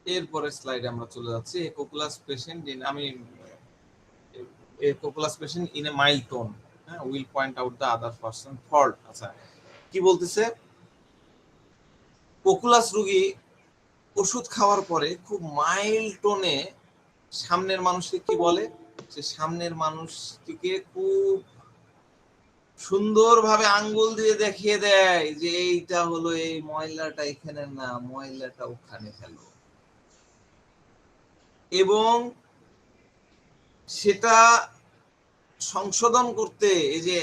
এরপরের স্লাইডে আমরা চলে যাচ্ছি। কোকুলাস পেশেন্ট ইন আমি Cocculus patient in a mild tone, হ্যাঁ, will point out the other person fault. আচ্ছা, কি বলতেছে? কোকুলাস রোগী ওষুধ খাওয়ার পরে খুব মাইল্ড টোনে সামনের মানুষকে কি বলে, যে সামনের মানুষটিকে খুব সুন্দরভাবে আঙ্গুল দিয়ে দেখিয়ে দেয় যে এইটা হলো, এই ময়লাটা এখানে না, ময়লাটা ওখানে ফেলো, এবং সেটা সংশোধন করতে এই যে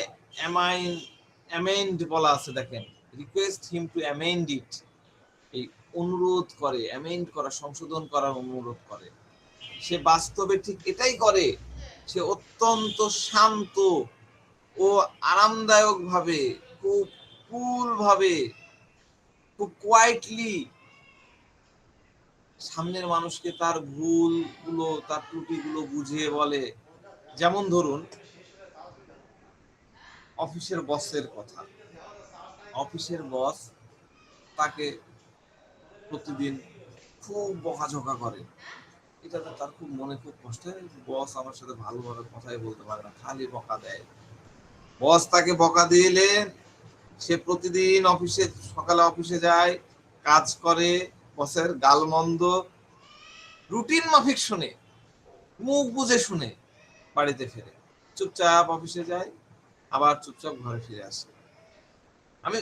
অ্যামেন্ড বলা আছে, দেখেন, রিকোয়েস্ট হিম টু অ্যামেন্ড ইট, এই অনুরোধ করে, অ্যামেন্ড করা, সংশোধন করার অনুরোধ করে। সে বাস্তবে ঠিক এটাই করে। সে অত্যন্ত শান্ত ও আরামদায়ক ভাবে, খুব কুল ভাবে, খুব কোয়াইটলি সামনের মানুষকে তার ভুলগুলো, তার ত্রুটিগুলো বুঝিয়ে বলে। যেমন ধরুন অফিসের বসের কথা। অফিসের বস তাকে প্রতিদিন খুব বকাঝকা করে, এটাতে তার খুব মনে খুব কষ্ট হয়। বস আমার সাথে ভালোভাবে কথাই বলতে পারে না, খালি বকা দেয়। বস তাকে বকা দিলে সে প্রতিদিন অফিসে, সকালে অফিসে যায়, কাজ করে, বসের গালমন্দ রুটিন মাফিক শুনে, মুখ বুঝে শুনে বাড়িতে ফেরে, চুপচাপ অফিসে যায়, আবার চুপচাপ ঘরে ফিরে আসে। আমি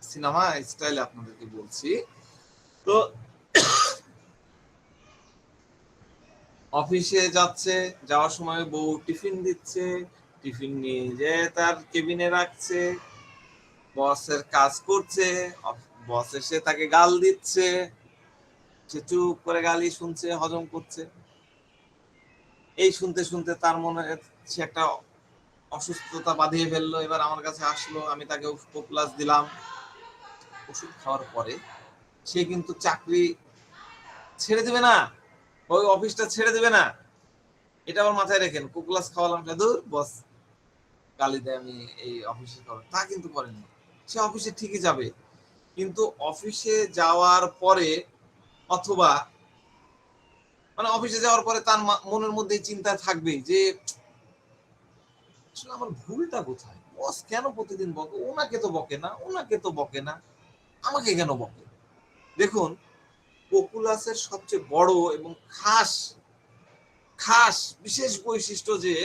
সিনেমা স্টাইলে আপনাদেরকে বলছি। তো অফিসে যাচ্ছে, যাওয়ার সময় বউ টিফিন দিচ্ছে, টিফিন নিয়ে যেয়ে তার কেবিনে রাখছে, বসের কাজ করছে, বস এসে তাকে গাল দিচ্ছে, সে চুপ করে গালি শুনছে, হজম করছে। এই শুনতে শুনতে তার মনে সে একটা অসুস্থতা বাঁধিয়ে ফেললো। এবার আমার কাছে আসলো, আমি তাকে কোকুলাস দিলাম। ওষুধ খাওয়ার পরে সে কিন্তু চাকরি ছেড়ে দিবে না, ওই অফিসটা ছেড়ে দিবে না, এটা আমার মাথায় রেখেন। কোকুলাস খাওয়ালাম, দূর বস গালি দেয়, আমি এই অফিসে করব, তা কিন্তু করেনি। সে অফিসে ঠিকই যাবে, কিন্তু অফিসে যাওয়ার পরে, অথবা মানে অফিসে যাওয়ার পরে তার মনের মধ্যে চিন্তা থাকবে যে আসলে আমার ভুলটা কোথায়, বস কেন প্রতিদিন বকে, ওনাকে তো বকে না, ওনাকে তো বকে না, আমাকে কেন বকে। দেখুন, পপুলাসের সবচেয়ে বড় এবং খাস খাস বিশেষ বৈশিষ্ট্য যে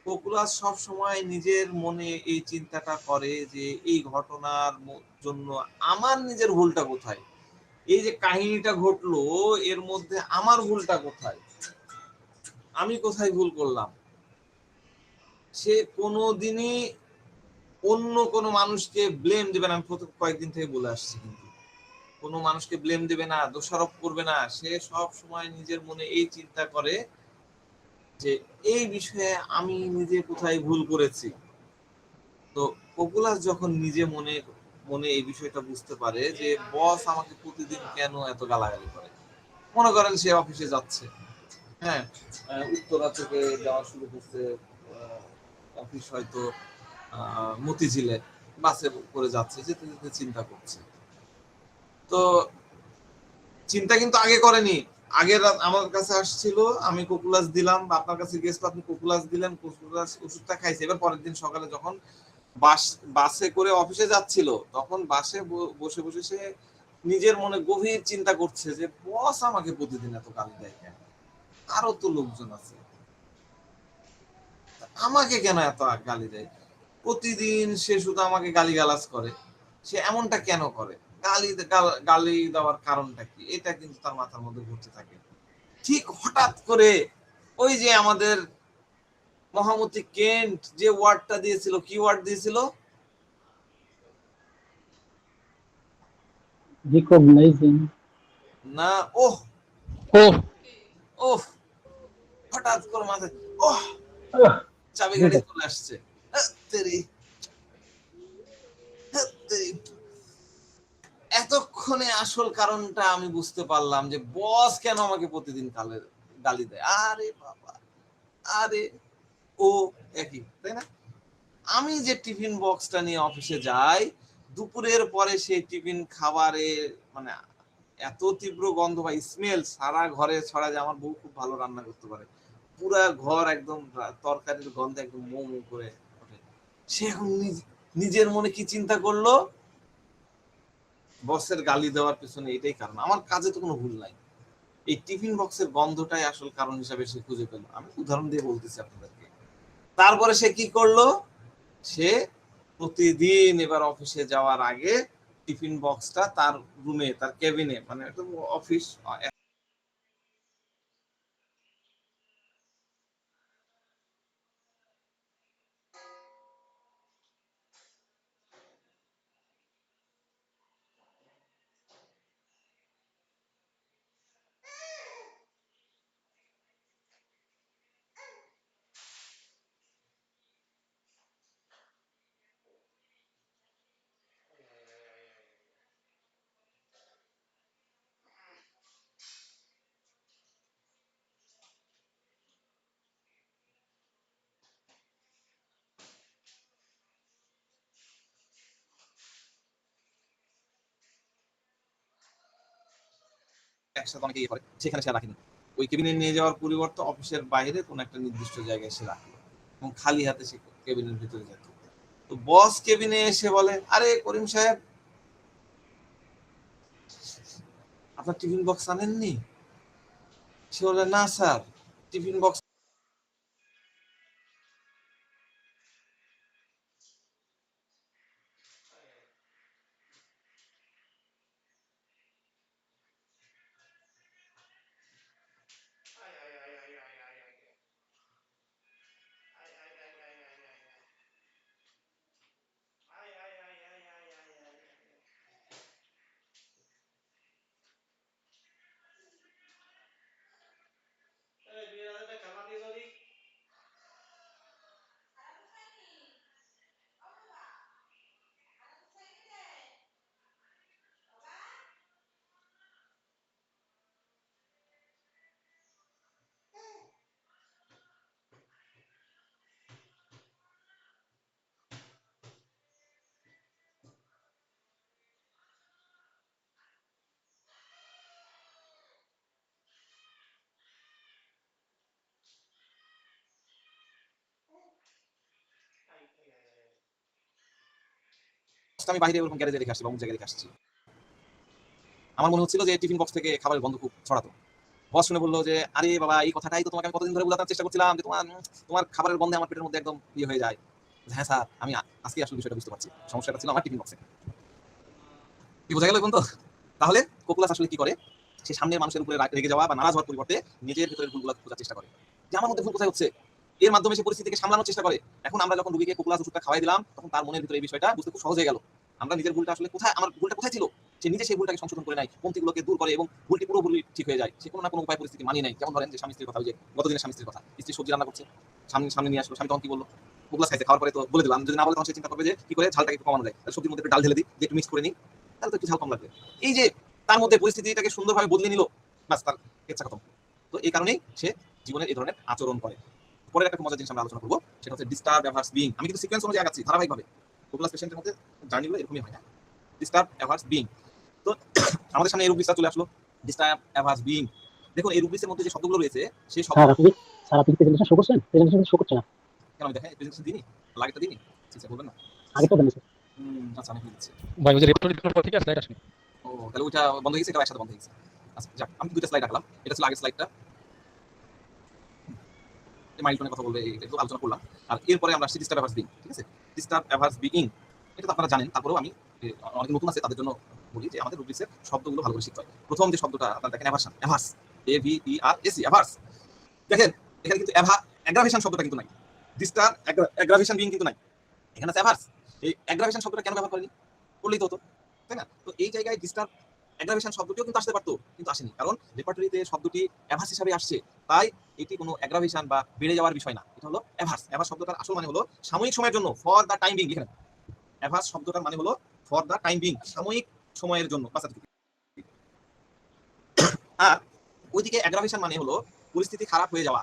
পপুলাস সব সময় নিজের মনে এই চিন্তাটা করে যে এই ঘটনার জন্য আমার নিজের ভুলটা কোথায়, এই যে কাহিনীটা ঘটলো এর মধ্যে আমার ভুলটা কোথায়, আমি কোথায় ভুল করলাম। সে কোনোদিনই অন্য কোনো মানুষকে ব্লেম দেবে না। আমি প্রথম কয়েকদিন থেকে বলে আসছি, কিন্তু কোনো মানুষকে ব্লেম দেবে না, দোষারোপ করবে না। সে সব সময় নিজের মনে এই চিন্তা করে যে এই বিষয়ে আমি নিজে কোথায় ভুল করেছি। তো পপুলাস যখন নিজে মনে মনে এই বিষয়টা বুঝতে পারে যে বস আমাকে প্রতিদিন কেন এত গালাগালি করে, মনে করেন সে অফিসে যাচ্ছে, হ্যাঁ, উত্তরা থেকে যাওয়া শুরু করছে, অফিস হয়তো মতিঝিলে, বাসে করে যাচ্ছে, যেতে যেতে চিন্তা করছে। তো চিন্তা কিন্তু আগে করেনি, আগের রাত আমার কাছে আসছিল, আমি কোকুলাস দিলাম, বা আপনার কাছে গেছিল, আপনি কোকুলাস দিলেন, কোকুলাস ওষুধটা খাইছে। এবার পরের দিন সকালে যখন বাসে করে অফিসে যাচ্ছিল, তখন বাসে বসে বসে সে নিজের মনে গভীর চিন্তা করছে যে বস আমাকে প্রতিদিন এত গালি দেয় কেন, আরো তো লোকজন আছে, আমাকে কেন এত গালি দেয়, প্রতিদিন সে শুধু আমাকে গালিগালাজ করে, সে এমনটা কেন করে, গালি দেওয়ার কারণটা কি, এটা কিন্তু তার মাথার মধ্যে ঘুরতে থাকে। ঠিক হঠাৎ করে ওই যে আমাদের মহামতি কেন্ট যে ওয়ার্ডটা দিয়েছিল, কি ওয়ার্ড দিয়েছিল? রিকগনাইজিং। না, ওহ, ওহ। ওহ, হঠাৎ করে মাথায় ওহ, আহ, চাবি ঠিক গাড়ি আছে। চলে আসছে। এতক্ষণে আসল কারণটা আমি বুঝতে পারলাম যে বস কেন আমাকে প্রতিদিন গালি দেয়। আরে বাবা, আরে ও একই, তাই না? আমি যে টিফিন বক্সটা নিয়ে অফিসে যাই, দুপুরের পরে সেই টিফিন খাবারে মানে এত তীব্র গন্ধ বা স্মেল সারা ঘরে ছড়া যায়। আমার বউ খুব ভালো রান্না করতে পারে, পুরা ঘর একদম তরকারির গন্ধে একদম মো মো করে ওঠে। সে এখন নিজের মনে কি চিন্তা করলো, বসের গালি দেওয়ার পিছনে এটাই কারণ, আমার কাজে তো কোনো ভুল নাই, এই টিফিন বক্সের গন্ধটাই আসল কারণ হিসাবে সে খুঁজে পেল। আমি উদাহরণ দিয়ে বলতেছি আপনাদেরকে। তারপরে সে কি করলো, সে প্রতিদিন এবার অফিসে যাওয়ার আগে টিফিন বক্সটা তার রুমে, তার কেবিনে, মানে একদম অফিস, একসাথে অনেকে ইয়ে করে, সেখানে সে রাখেনি। ওই কেবিনে নিয়ে যাওয়ার পরিবর্তে অফিসের বাইরে কোনো একটা নির্দিষ্ট জায়গায় সে রাখলো এবং খালি হাতে সে কেবিনের ভিতরে যেত। তো বস কেবিনে এসে বলে, আরে করিম সাহেব, আপনার টিফিন বক্স আনেননি? সে বলে, না স্যার, টিফিন বক্স। আমি বাইরে ওরকম গ্যারেজে রেখে আসছি বা অমুক জায়গায় রেখে আসছি। আমার মনে হচ্ছিল যে টিফিন বক্স থেকে খাবারের গন্ধ খুব ছড়াতো। বস শুনে বললো যে, আরে বাবা, এই কথাটাই তো তোমাকে আমি কতদিন ধরে বোঝানোর চেষ্টা করছিলাম যে তোমার খাবারের গন্ধে আমার পেটের মধ্যে একদম ইয়ে হয়ে যায়। হ্যাঁ স্যার, আমি আজকে আসলে বিষয়টা বুঝতে পারছি, সমস্যাটা ছিল আমার টিফিন বক্সে। কি বোঝা গেল এখন তো? তাহলে কোকুলাস আসলে কি করে, সে সামনের মানুষের উপরে রেগে যাওয়া বা নারাজ হওয়ার পরিবর্তে নিজের ভিতরের ভুলগুলো খোঁজার চেষ্টা করে, যে আমার মধ্যে ভুল কোথায় হচ্ছে, এর মাধ্যমে সে পরিস্থিতিকে সামলানোর চেষ্টা করে। এখন আমরা যখন রোগীকে কোকুলাস ওষুধটা খাওয়াই দিলাম, তখন তার মনের ভিতরে এই বিষয়টা বুঝতে খুব সহজ হয়ে গেল। আমরা নিজের ভুলটা আসলে কোথায়, আমার ভুলটা কোথায় ছিল, সে নিজে সেই ভুলটাকে সংশোধন করে নেয়, কমতিগুলোকে দূর করে এবং ভুলটি পুরোপুরি ঠিক হয়ে যায়। সে কোনো না কোনো উপায় পরিস্থিতি মানিয়ে নেয়। যেমন ধরেন যে স্বামী স্ত্রীর কথা, ওই যে গতদিনের স্বামী স্ত্রীর কথা, স্ত্রী সবজি রান্না করছে, সামনে সামনে নিয়ে আসলো, স্বামী তখন কি বললো, কোকুলাস খাইছে, খাওয়ার পরে তো বলে দিলাম, যদি না বলে তখন সে চিন্তা করবে যে কি করে ঝালটাকে একটু কমানো যায়, সবজির মধ্যে একটু ডাল ঢেলে দিই, যে একটু মিক্স করে নিই, তাহলে তো একটু ঝাল কম লাগবে। এই যে তার মধ্যে পরিস্থিতিটাকে সুন্দরভাবে বদলে নিল, বাস তার ইচ্ছা খতম। তো এই কারণেই সে জীবনের এই ধরনের আচরণ করে। পরের একটা মজার জিনিস আমরা আলোচনা করবো, সেটা হচ্ছে ডিস্টার্ব অ্যাভার্স বিইং। আমি কিন্তু সিকোয়েন্স অনুযায়ী আগাচ্ছি ধারাবাহিকভাবে। কোকুলাস পেশেন্টের মধ্যে জার্নিগুলো এরকমই হয় না। Disturb averse being. তো আমাদের সামনে এই রূপ বিস্তার চলে আসলো, ডিস্টার্ব অ্যাভার্স বিইং। দেখুন এই রূপ বিস্তারের মধ্যে যে শব্দগুলো রয়েছে, সেই শব্দ, স্যার আপনি প্রেজেন্টেশন শো করছেন? প্রেজেন্টেশন শো করছে না কেন আমি দেখেন প্রেজেন্টেশন দিইনি, লাগেটা দিইনি, ঠিক আছে বলবেন না? আগে তো দেন স্যার। আচ্ছা আমি দিচ্ছি। ভাই ওই যে রেপোর্ট লিখার পর থেকে স্লাইড আসেনি। ও তাহলে ওইটা বন্ধ হয়ে গেছে, এটা একসাথে বন্ধ হয়ে গেছে। আচ্ছা যাক, আমি দুইটা স্লাইড রাখলাম, এটা ছিল আগের স্লাইডটা, মাইলস্টোনের কথা বলবে এগুলো আলোচনা করলাম। আর এরপরে আমরা আসছি ডিস্টার্ব অ্যাভার্স বিইং। ঠিক আছে, ডিস্টার্ব অ্যাভার্স বিইং, এটা তো আপনারা জানেন, তারপরেও আমি অনেক নতুন আছে তাদের জন্য বলি যে আমাদের রুব্রিক্সের শব্দগুলো ভালো করে শিখতে হয়। প্রথম যে শব্দটা আপনারা দেখেন, অ্যাভার্সন, অ্যাভার্স, AVERS, অ্যাভার্স। দেখেন এখানে কিন্তু অ্যাগ্রাভেশন শব্দটা কিন্তু নাই, ডিস্টার্ব অ্যাগ্রাভেশন বিইং কিন্তু নাই, এখানে আছে অ্যাভার্স। এই অ্যাগ্রাভেশন শব্দটা কেন ব্যবহার করেনি, করলেই তো হতো, তাই না? তো এই জায়গায় ডিস্টার্ব অ্যাগ্রাভেশন শব্দটিও কিন্তু আসতে পারতো, কিন্তু আসেনি, কারণ রেপার্টরিতে শব্দটি অ্যাভার্স হিসাবে আসছে। তাই এটি কোনো অ্যাগ্রাভেশন বা বেড়ে যাওয়ার বিষয় না, এটা হলো অ্যাভার্স। অ্যাভার্স শব্দটার আসল মানে হলো সাময়িক সময়ের জন্য, ফর দ্য টাইম বিং। এখানে অ্যাভার্স শব্দটার মানে হলো ফর দ্য টাইম বিং, সাময়িক সময়ের জন্য। আর ওইদিকে অ্যাগ্রাভেশন মানে হলো পরিস্থিতি খারাপ হয়ে যাওয়া,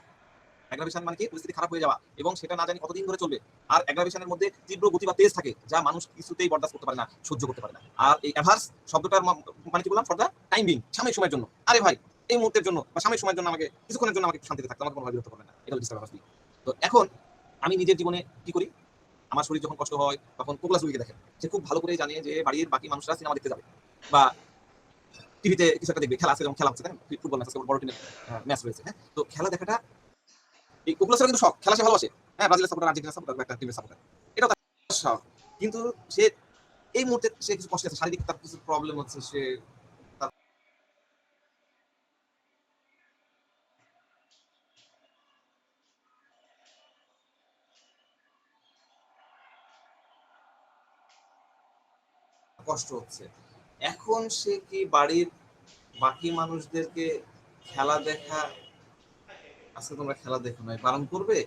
অ্যাগ্রাভেশন মানে কি পরিস্থিতি খারাপ হয়ে যাওয়া, এবং সেটা না জানি কতদিন ধরে চলবে। আর অ্যাগ্রাভেশনের মধ্যে তীব্র গতি বা তেজ থাকে, যা মানুষ কিছুতেই বরদাস্ত করতে পারে না, সহ্য করতে পারে না। আর এই অ্যাভার্স শব্দটার মানে কি বললাম, ফর দ্য টাইম বিং, সাময়িক সময়ের জন্য। আরে ভাই, এই মুহূর্তের জন্য বা সাময়িক সময়ের জন্য আমাকে কিছুক্ষণের জন্য আমাকে শান্তিতে থাকতে, আমাকে কোনো বিরক্ত করবে না, এটা হচ্ছে ডিস্টার্ব অ্যাভার্স। তো এখন আমি নিজের জীবনে কি করি, আমার শরীর যখন কষ্ট হয় তখন কোকলাস রুগীকে দেখেন, সে খুব ভালো করে জানে যে বাড়ির বাকি মানুষরা সিনেমা দেখতে যাবে বা টিভিতে কিছু একটা দেখবে, খেলা আছে, যেমন খেলা হচ্ছে, তাই না? ফুটবল ম্যাচ আছে, বড় টিমের ম্যাচ রয়েছে, হ্যাঁ। তো খেলা দেখাটা এই কোকলাসের কিন্তু শখ, খেলা সে ভালোবাসে, হ্যাঁ, ব্রাজিলের সাপোর্টার, আর্জেন্টিনার সাপোর্টার, একটা টিমের সাপোর্টার, এটাও তার শখ। কিন্তু সে এই মুহূর্তে সে কিছু কষ্ট আছে, শারীরিক তার কিছু প্রবলেম হচ্ছে, সে তার কষ্ট হচ্ছে। এখন সে কি বাড়ির বাকি মানুষদেরকে খেলা দেখা, আজকে তোমরা খেলা দেখো না, বারণ করবে?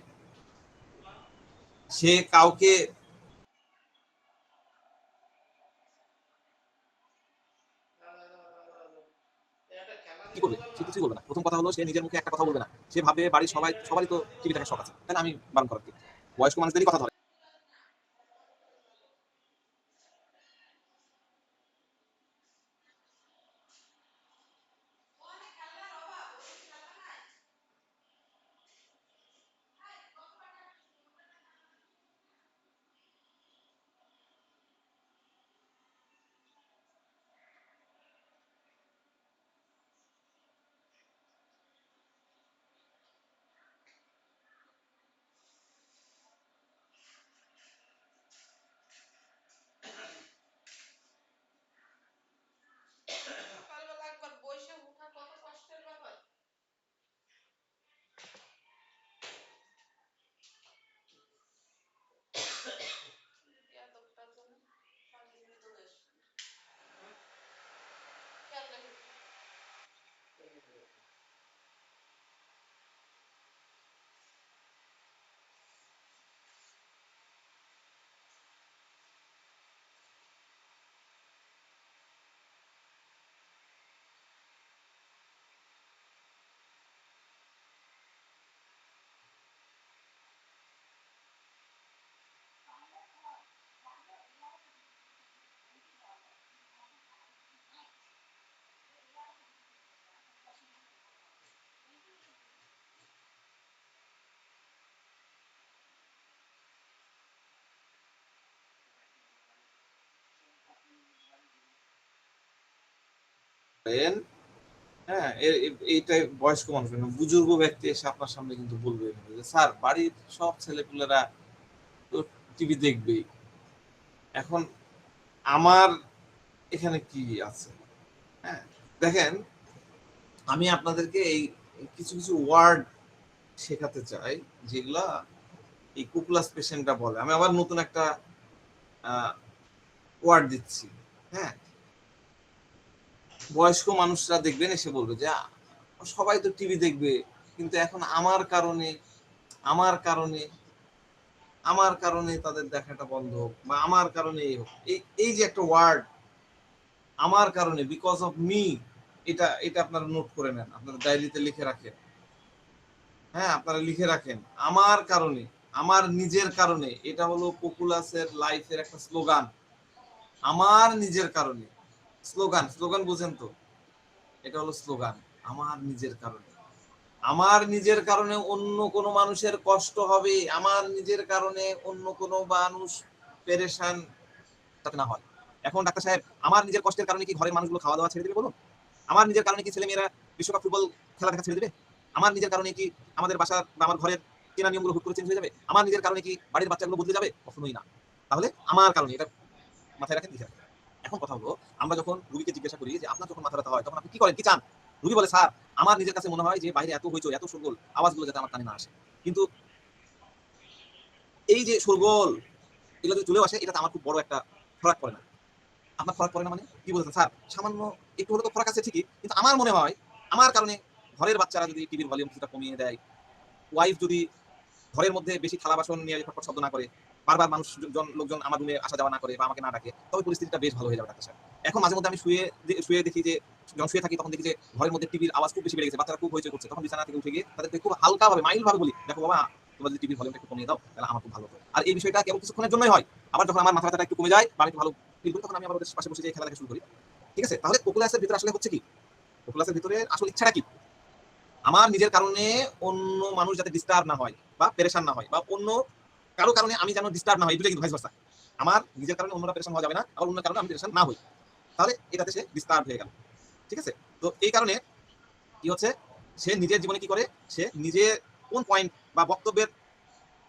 সে কাউকে কি করবে? সে কিছুই বলবে না। প্রথম কথা হলো, সে নিজের মুখে একটা কথা বলবে না। সে ভাবে বাড়ির সবারই তো টিভি দেখার শখ আছে, তাই না? আমি বারণ করার কি? বয়স্ক মানুষদেরই কথা ধরে। সকালবেলা একবার বসে উঠা কত কষ্টের ব্যাপার। এতটার জন্য শান্তিতে চলে এসছি। খেয়াল রাখি। হ্যাঁ, এইটাই বয়স্ক মানুষ না, বুজুর্গ ব্যক্তি এসে আপনার সামনে কিন্তু বলবে এভাবে যে, স্যার বাড়ির সব ছেলেপুলেরা তো টিভি দেখবেই, এখন আমার এখানে কি আছে? হ্যাঁ, দেখেন, আমি আপনাদেরকে এই কিছু কিছু ওয়ার্ড শেখাতে চাই, যেগুলা এই কুকুলাস পেশেন্টরা বলে। আমি আবার নতুন একটা ওয়ার্ড দিচ্ছি, হ্যাঁ। বয়স্ক মানুষরা দেখবেন এসে বলবে যে, সবাই তো টিভি দেখবে, কিন্তু এখন আমার কারণে আমার কারণে তাদের দেখাটা বন্ধ হোক, বা আমার কারণে এই হোক। এই যে একটা ওয়ার্ড, আমার কারণে, বিকজ অফ মি, এটা এটা আপনারা নোট করে নেন, আপনারা ডায়েরিতে লিখে রাখেন। হ্যাঁ, আপনারা লিখে রাখেন, আমার কারণে, আমার নিজের কারণে। এটা হলো পপুলাসের লাইফের একটা স্লোগান, আমার নিজের কারণে। স্লোগান, স্লোগান বুঝেন তো? এটা হলো স্লোগান, আমার নিজের কারণে। আমার নিজের কারণে অন্য কোনো মানুষের কষ্ট হবে, আমার নিজের কারণে অন্য কোনো মানুষ পেরেশান যাতে না হয়। এখন ডাক্তার সাহেব, আমার নিজের কষ্টের কারণে কি ঘরের মানুষগুলো খাওয়া দাওয়া ছেড়ে দেবে বলুন? আমার নিজের কারণে কি ছেলেমেয়েরা বিশ্বকাপ ফুটবল খেলা দেখা ছেড়ে দেবে? আমার নিজের কারণে কি আমাদের বাসার বা আমার ঘরের চেনা নিয়মগুলো হুট করে চেঞ্জ হয়ে যাবে? আমার নিজের কারণে কি বাড়ির বাচ্চাগুলো বদলে যাবে? কখনোই না। তাহলে আমার কারণে, এটা মাথায় রাখেন, লিখে রাখেন। এখন কথা হলো, আমরা যখন রুগীকে জিজ্ঞাসা করি যে আপনার যখন মাথা ব্যথা হয় তখন আপনি কি করেন, কি চান? রুগী বলে, স্যার আমার নিজের কাছে মনে হয় যে বাইরে এত হইচই, এত শোরগোল, আওয়াজগুলো যাতে আমার কানে না আসে। কিন্তু এই যে শোরগোল, এগুলো যদি চলেও আসে, এটাতে আমার খুব বড় একটা ফরাক পড়ে না। আপনার ফরাক পড়ে না মানে কি বলছেন স্যার? সামান্য একটু হলে তো ফরাক আছে ঠিকই, কিন্তু আমার মনে হয় আমার কারণে ঘরের বাচ্চারা যদি টিভির ভলিউম কিছুটা কমিয়ে দেয়, ওয়াইফ যদি ঘরের মধ্যে বেশি থালা বাসন নিয়ে ফটফট শব্দ না করে, বারবার লোকজন আমার রুমে আসা যাওয়া না করে বা আমাকে না ডাকে, তবে পরিস্থিতিটা বেশ ভালো হয়ে যাবে ডাক্তার সাহেব। এখন মাঝে মধ্যে আমি শুয়ে দেখি যে যখন শুয়ে থাকি তখন দেখি যে ঘরের মধ্যে টিভির আওয়াজ খুব বেশি বেড়ে গেছে, বাচ্চারা খুব হইচই করছে, তখন বিছানা থেকে উঠে গিয়ে তাদেরকে খুব হালকা ভাবে মাইল্ড ভাবে বলি, দেখো বাবা তোমরা যদি টিভির ভলিউমটা একটু কমিয়ে দাও তাহলে আমার খুব ভালো হবে। আর এই বিষয়টা কেবল কিছুক্ষণের জন্যই হয়, আবার যখন আমার মাথা ব্যথাটা একটু কমে যায় বা আমি একটু ভালো ফিল করি তখন আমি আবার ওদের পাশে বসে যে খেলা দেখা শুরু করি। ঠিক আছে, তাহলে কোকুলাসের ভিতরে আসলে হচ্ছে কি, কোকুলাসের ভিতরে আসলে ইচ্ছাটা কি, আমার নিজের কারণে অন্য মানুষ যাতে ডিস্টার্ব না হয় বা পেরেশান না হয়, বা অন্য কারো কারণে আমি যেন ডিস্টার্ব না হয়, দুটো কিন্তু ভাইস ভার্সা। আমার নিজের কারণে অন্যরা পেরেশান হওয়া যাবে না, আর অন্য কারণে আমি পেরেশান না হই, তাহলে এটাতে সে ডিস্টার্ব হয়ে গেল। ঠিক আছে, তো এই কারণে কি হচ্ছে, সে নিজের জীবনে কি করে, সে নিজের কোন পয়েন্ট বা বক্তব্যের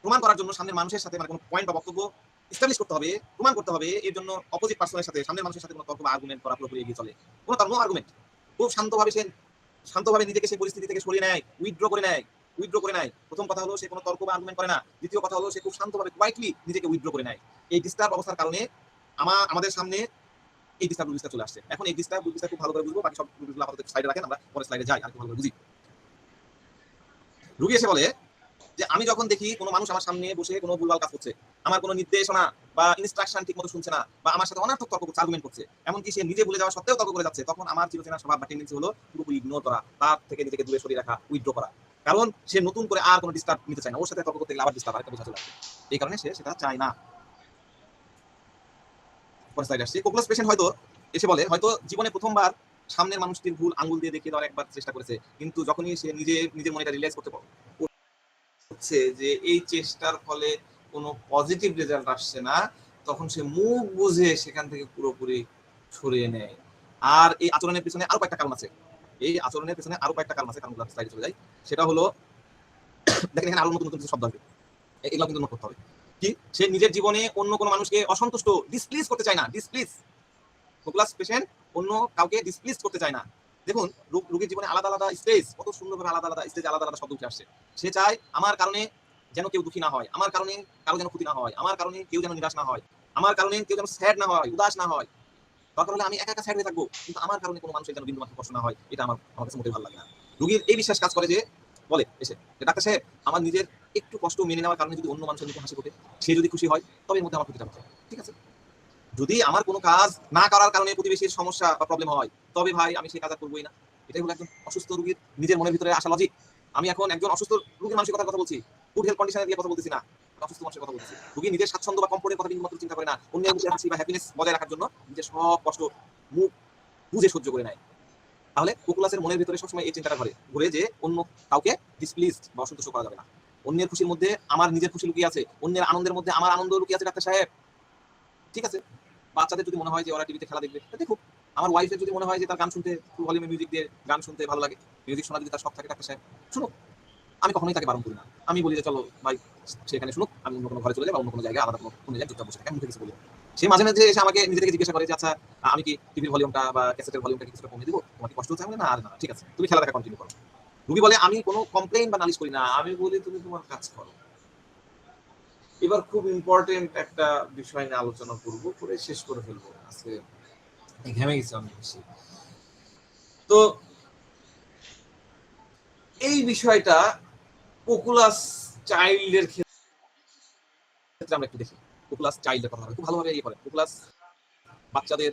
প্রমাণ করার জন্য সামনের মানুষের সাথে মানে কোনো পয়েন্ট বা বক্তব্য এস্টাবলিশ করতে হবে, প্রমাণ করতে হবে, এর জন্য অপোজিট পার্সনের সাথে সামনের মানুষের সাথে কোনো তর্ক বা আর্গুমেন্ট করা পুরোপুরি এগিয়ে চলে, কোনো তার নো আর্গুমেন্ট, খুব শান্তভাবে নিজেকে সেই পরিস্থিতি থেকে সরিয়ে নেয়, উইথড্র করে নেয়। প্রথম কথা হলো সে কোনো তর্ক বা আর্গুমেন্ট করে না, দ্বিতীয় কথা হলো সে খুব শান্তভাবে কোয়াইটলি নিজেকে উইথড্র করে নেয়। এই ডিস্টার্ব অবস্থার কারণে আমাদের সামনে এই ডিস্টার্ব রুবিসটা চলে আসছে। এখন এই ডিস্টার্ব রুবিসটা খুব ভালো করে বুঝবো, বাকি সব রুবিসগুলো আপাতত সাইডে রাখেন, আমরা পরের স্লাইডে যাই আর একটু ভালো করে বুঝি। রুগী এসে বলে যে আমি যখন দেখি কোনো মানুষ আমার সামনে বসে কোনো ভুলভাল কাজ করছে, আমার কোনো নির্দেশনা বা ইনস্ট্রাকশন ঠিক মতো শুনছে না, বা আমার সাথে অনার্থক তর্ক করছে, আর্গুমেন্ট করছে, এমনকি সে নিজে ভুলে যাওয়া সত্ত্বেও তর্ক করে যাচ্ছে, তখন আমার চিরচেনা স্বভাব বা টেন্ডেন্সি হলো পুরোপুরি ইগনোর করা, তার থেকে নিজেকে দূরে সরিয়ে রাখা, উইথড্র করা। কারণ সে নতুন করে আর কোনো ডিস্টার্ব নিতে চায় না, ওর সাথে তর্ক করতে গেলে আবার ডিস্টার্ব আরেকটা বোঝা চলে আসবে, এই কারণে সে সেটা চায় না। পরের স্লাইডে আসছি। কোকুলাস পেশেন্ট হয়তো এসে বলে, হয়তো জীবনে প্রথমবার সামনের মানুষটির ভুল আঙ্গুল দিয়ে দেখিয়ে দেওয়ার একবার চেষ্টা করেছে, কিন্তু যখনই সে নিজের মনে এটা রিয়েলাইজ করতে হচ্ছে যে এই চেষ্টার ফলে কোনো পজিটিভ রেজাল্ট আসছে না, তখন সে মুখ বুঝে সেখান থেকে পুরোপুরি সরিয়ে নেয়। আর এই আচরণের পিছনে আরো কয়েকটা কারণ আছে, কারণগুলো স্লাইডে চলে যাই। সেটা হলো, দেখেন এখানে আরো নতুন নতুন শব্দ আসবে, এগুলো কিন্তু নোট করতে হবে। কি, সে নিজের জীবনে অন্য কোনো মানুষকে অসন্তুষ্ট, ডিসপ্লিজ করতে চায় না। কোকুলাস পেশেন্ট অন্য কাউকে ডিসপ্লিজ করতে চায় না। দেখুন রোগীর জীবনে আলাদা আলাদা স্টেজ, কত সুন্দরভাবে আলাদা আলাদা স্টেজে আলাদা আলাদা শব্দ উঠে আসছে। সে চায় আমার কারণে যেন কেউ দুঃখী না হয়, আমার কারণে কারো যেন ক্ষতি না হয়, আমার কারণে কেউ যেন নিরাশ না হয়, আমার কারণে কেউ যেন স্যাড না হয়, উদাস না হয়, দরকার হলে আমি একা একা স্যাড হয়ে থাকবো, কিন্তু আমার কারণে কোনো মানুষের যেন বিন্দুমাত্র কষ্ট না হয়, এটা আমার কাছে মোটেই ভালো লাগে না। রোগীর এই বিশ্বাস কাজ করে যে বলে এসে, ডাক্তার সাহেব আমার নিজের একটু কষ্ট মেনে নেওয়ার কারণে যদি অন্য মানুষের মুখে হাসি ফোটে, সে যদি খুশি হয়, তবে এর মধ্যে আমার ক্ষতিটা কোথায়? ঠিক আছে, যদি আমার কোনো কাজ না করার কারণে প্রতিবেশীর সমস্যা বা প্রবলেম হয়, তবে ভাই আমি সেই কাজ আর করবোই না। এটাই হলো একজন অসুস্থ রোগীর নিজের মনের ভিতরে আসা লজিক। আমি এখন একজন অসুস্থ রোগীর মানসিকতার কথা বলছি, গুড হেলথ কন্ডিশনে দিয়ে কথা বলতেছি না, অসুস্থ মানুষের কথা বলতেছি। রোগী নিজের স্বাচ্ছন্দ্য বা কমফোর্টের কথা কিন্তু মাত্র চিন্তা করে না, অন্যের মুখে হাসি বা হ্যাপিনেস বজায় রাখার জন্য নিজের সব কষ্ট মুখ বুঝে সহ্য করে নেয়। তাহলে কোকুলাসের মনের ভিতরে সবসময় এই চিন্তাটা ঘুরে যে অন্য কাউকে ডিসপ্লিজড বা অসন্তুষ্ট করা যাবে না। অন্যের খুশির মধ্যে আমার নিজের খুশি লুকিয়ে আছে, অন্যের আনন্দের মধ্যে আমার আনন্দ লুকিয়ে আছে ডাক্তার সাহেব। ঠিক আছে, বাচ্চাদের যদি মনে হয় যে ওরা টিভিতে খেলা দেখবে, দেখুক। আমার ওয়াইফের যদি মনে হয় যে তার গান শুনতে, ফুল ভলিউমে মিউজিক দিয়ে গান শুনতে ভালো লাগে, মিউজিক শোনা যদি তার শখ থাকে, ডাক্তার সাহেব শুনুক, আমি কখনোই তাকে বারণ করি না। আমি বলি যে চলো ভাই সেখানে শুনুক, আমি অন্য কোনো ঘরে চলে যাই বা অন্য কোনো জায়গায় আলাদা কোনো জায়গায় চুপচাপ বসে থাকি, মুখে কিছু বলি। সে মাঝে মাঝে এসে আমাকে নিজে থেকে জিজ্ঞাসা করে যে আচ্ছা আমি কি টিভির ভলিউমটা বা ক্যাসেটের ভলিউমটা কিছুটা কমিয়ে দেবো, তোমার কি কষ্ট হচ্ছে? না আর না, ঠিক আছে তুমি খেলা দেখা কন্টিনিউ করো। রুগী বলে আমি কোনো কমপ্লেইন বা নালিশ করি না, আমি বলি তুমি তোমার কাজ করো। এবার খুব ইম্পর্টেন্ট একটা বিষয় নিয়ে আলোচনা করবো, করে শেষ করে ফেলবো, আজকে ঘেমে গেছে অনেক বেশি। তো এই বিষয়টা কোকুলাস চাইল্ডের ক্ষেত্রে আমরা একটু দেখি। কোকুলাস চাইল্ডের কথা খুব ভালোভাবে ইয়ে করে, কোকুলাস বাচ্চাদের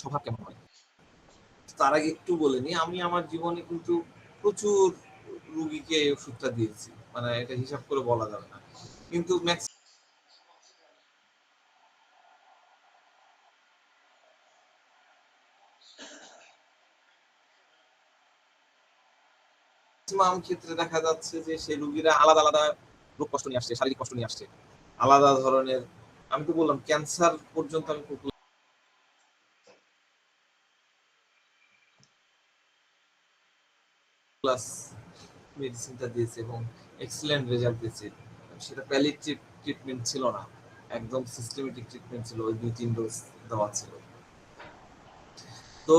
স্বভাব কেমন হয়। তার আগে একটু বলে নি, আমি আমার জীবনে কিন্তু প্রচুর রুগীকে এই ওষুধটা দিয়েছি, মানে এটা হিসাব করে বলা যাবে না, কিন্তু ম্যাক্সিমাম ক্ষেত্রে দেখা যাচ্ছে যে সেই রুগীরা আলাদা আলাদা রোগ কষ্ট নিয়ে আসছে, শারীরিক কষ্ট নিয়ে আসছে, আলাদা ধরনের। আমি তো বললাম ক্যান্সার পর্যন্ত আমি প্লাস মেডিসিনটা দিয়েছে এবং এক্সেলেন্ট রেজাল্ট দিয়েছে। সেটা প্যালিয়েটিভ ট্রিটমেন্ট ছিল না, একদম সিস্টেমেটিক ট্রিটমেন্ট ছিল, ওই 2-3 ডোজ দেওয়া ছিল। তো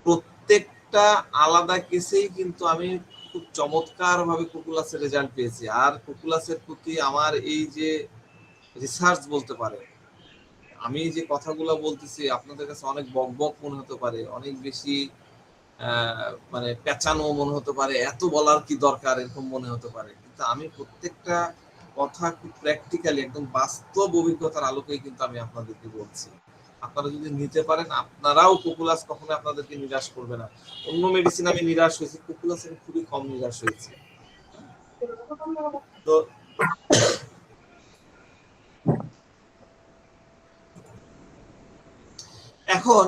প্রত্যেকটা আলাদা কেসেই কিন্তু আমি খুব চমৎকার ভাবে কোকুলাসের রেজাল্ট পেয়েছি। আর কোকুলাসের প্রতি আমার এই যে রিসার্চ বলতে পারে, আমি যে কথাগুলো বলতেছি আপনাদের কাছে অনেক বকবক মনে হতে পারে, অনেক বেশি মানে পেঁচানো মনে হতে পারে, এত বলার কি দরকার এরকম মনে হতে পারে, কিন্তু আমি প্রত্যেকটা কথা খুব প্র্যাকটিক্যালি একদম বাস্তব অভিজ্ঞতার আলোকেই কিন্তু আমি আপনাদেরকে বলছি। আপনারা যদি নিতে পারেন, আপনারাও পপুলাস কখনো আপনাদেরকে নিরাশ করবে না। অন্য মেডিসিন আমি নিরাশ হয়েছি, পপুলাস আমি খুবই কম নিরাশ হয়েছি। তো এখন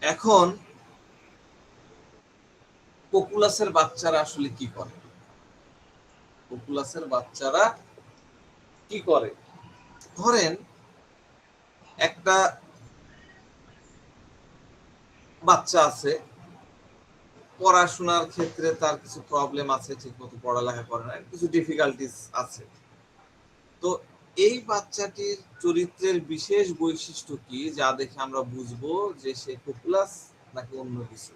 এখন পপুলাসের বাচ্চারা আসলে কি করে? পপুলাসের বাচ্চারা কি করে? ধরেন একটা বাচ্চা আছে, পড়াশোনার ক্ষেত্রে তার কিছু প্রবলেম আছে, ঠিকমতো পড়ালেখা করে না, কিছু ডিফিকাল্টিস আছে। তো এই বাচ্চাটির চরিত্রের বিশেষ বৈশিষ্ট্য কি, যা দেখে আমরা বুঝবো যে সে পপুলাস নাকি অন্য কিছু?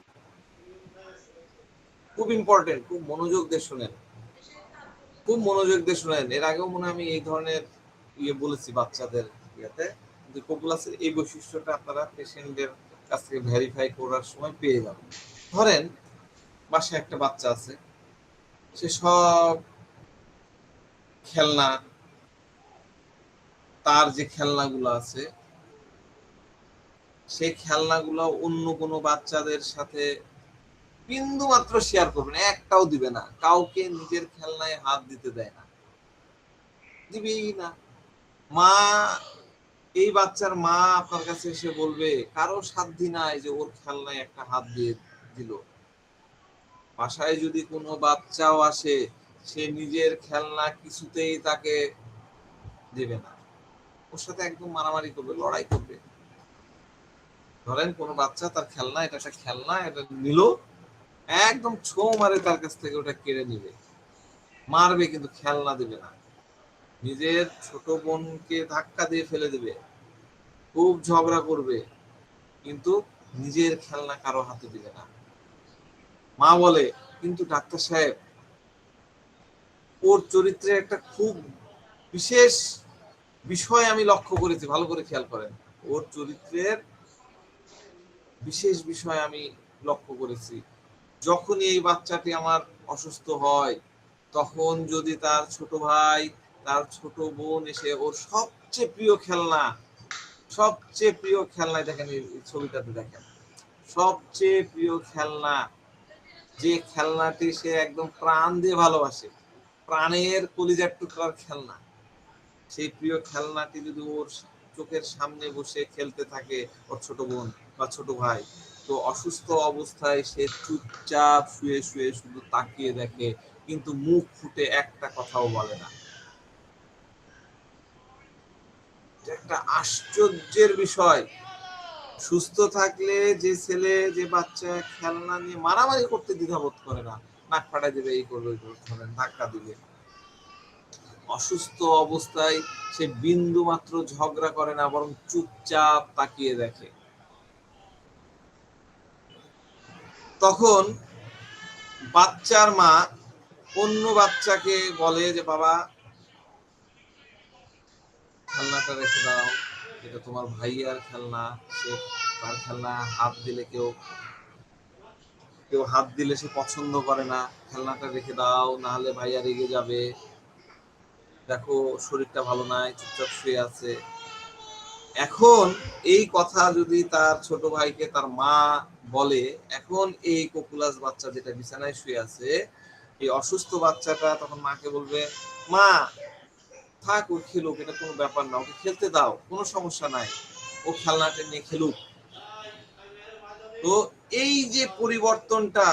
খুব ইম্পর্টেন্ট, খুব মনোযোগ দিয়ে শুনেন, খুব মনোযোগ দিয়ে শুনেন। এর আগেও মনে হয় আমি এই ধরনের বলেছি বাচ্চাদের ইয়েতে, কিন্তু পপুলাসের এই বৈশিষ্ট্যটা আপনারা পেশেন্টদের কাছ থেকে ভেরিফাই করার সময় পেয়ে যাবেন। ধরেন বাসায় একটা বাচ্চা আছে, সে সব খেলনা, তার যে খেলনাগুলো আছে সেই খেলনাগুলো অন্য কোনো বাচ্চাদের সাথে বিন্দু মাত্র শেয়ার করবে না, একটাও দিবে না, কাউকে নিজের খেলনায় হাত দিতে দেয় না, দিবেই না। মা, এই বাচ্চার মা আপনার কাছে এসে বলবে কারো সাধ্যি নাই যে ওর খেলনায় একটা হাত দিয়ে দিল। বাসায় যদি কোনো বাচ্চাও আসে, সে নিজের খেলনা কিছুতেই তাকে দেবে না, ওর সাথে একদম মারামারি করবে, লড়াই করবে। ধরেন কোনো বাচ্চা তার খেলনা, এটা একটা খেলনা, এটা নিল, একদম ছো মারে তার কাছ থেকে ওটা কেড়ে নিবে, মারবে, কিন্তু খেলনা দিবে না। নিজের ছোট বোনকে ধাক্কা দিয়ে ফেলে দিবে, খুব ঝগড়া করবে, কিন্তু নিজের খেলনা কারো হাতে দিবে না। মা বলে, কিন্তু ডাক্তার সাহেব, ওর চরিত্রে একটা খুব বিশেষ বিষয় আমি লক্ষ্য করেছি, ভালো করে খেয়াল করেন, ওর চরিত্রের বিশেষ বিষয় আমি লক্ষ্য করেছি। যখনই এই বাচ্চাটি আমার অসুস্থ হয়, তখন যদি তার ছোট ভাই, তার ছোট বোন এসে ওর সবচেয়ে প্রিয় খেলনা, সবচেয়ে প্রিয় খেলনায়, দেখেন এই ছবিটাতে দেখেন, সবচেয়ে প্রিয় খেলনা, যে খেলনাটি সে একদম প্রাণ দিয়ে ভালোবাসে, প্রাণের কলিজার টুকরার খেলনা, সেই প্রিয় খেলনাটি যদি ওর চোখের সামনে বসে খেলতে থাকে ওর ছোট বোন বা ছোট ভাই, তো অসুস্থ অবস্থায় সে চুপচাপ শুয়ে শুয়ে শুধু তাকিয়ে দেখে, কিন্তু মুখ ফুটে একটা কথাও বলে না। একটা আশ্চর্যের বিষয়। সুস্থ থাকলে যে ছেলে, যে বাচ্চা খেলনা নিয়ে মারামারি করতে দ্বিধাবোধ করে না, নাক ফাটাই দিবে, এই করবে, ধাক্কা দিবে, অসুস্থ অবস্থায় সে বিন্দু মাত্র ঝগড়া করে না, বরং চুপচাপ তাকিয়ে দেখে। তখন বাচ্চার মা অন্য বাচ্চাকে বলে যে বাবা, খেলনাটা রেখে দাও, এটা তোমার ভাইয়ার খেলনা, সে তার খেলনা হাত দিলে কেউ কেউ হাত দিলে সে পছন্দ করে না, খেলনাটা রেখে দাও, না হলে ভাইয়া রেগে যাবে, দেখো শরীরটা ভালো নাই, চুপচাপ শুয়ে আছে। এখন এই কথা যদি তার ছোট ভাইকে তার মা বলে, এখন এই পপুলাস বাচ্চা যেটা বিছানায় শুয়ে আছে, এই অসুস্থ বাচ্চাটা তখন মাকে বলবে, মা থাক, ও খেলুক, এটা কোনো ব্যাপার না, ওকে খেলতে দাও, কোনো সমস্যা নাই, ও খেলনাটা নিয়ে খেলুক। তো এই যে পরিবর্তনটা,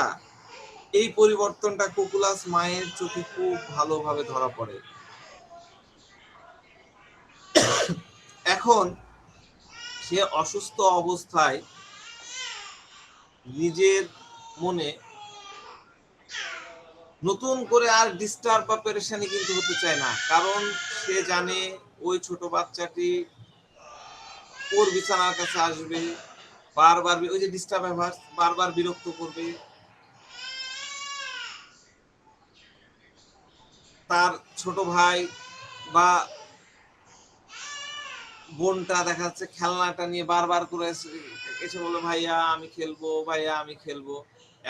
এই পরিবর্তনটা পপুলাস মায়ের চোখে খুব ভালোভাবে ধরা পড়ে। এখন সে অসুস্থ অবস্থায় নিজের মনে নতুন করে আর ডিস্টার্ব বা পেরেশানি কিন্তু হতে চায় না, কারণ সে জানে ওই ছোট বাচ্চাটি ওর বিছানার কাছে আসবে, বারবার ওই যে ডিস্টার্ব, বারবার বিরক্ত করবে, তার ছোট ভাই বা বোনটা দেখা যাচ্ছে খেলনাটা নিয়ে বারবার করে এসে বলে ভাইয়া আমি খেলবো, ভাইয়া আমি খেলবো।